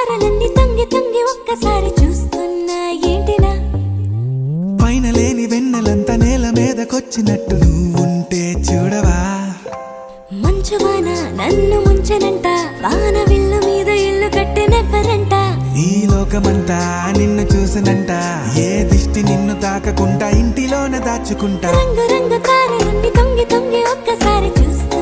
తారలన్నీ తొంగి తొంగి ఒక్కసారి చూస్తున్నా ఏంటినా పైన లేని వెన్నెలంతా నేల మీదకొచ్చినట్టు నువ్వుంటే చూడవా మంచువాన నన్ను ముంచెనంట వాన విల్లు మీద ఇల్లు కట్టెనెవ్వరంట ఈ లోకమంతా నిన్ను చూసనంట ఏ దిష్టి నిన్ను తాకకుండా ఇంటిలోనే దాచుకుంటా రంగు రంగు తారలన్నీ తొంగి తొంగి ఒక్కసారి చూస్తూ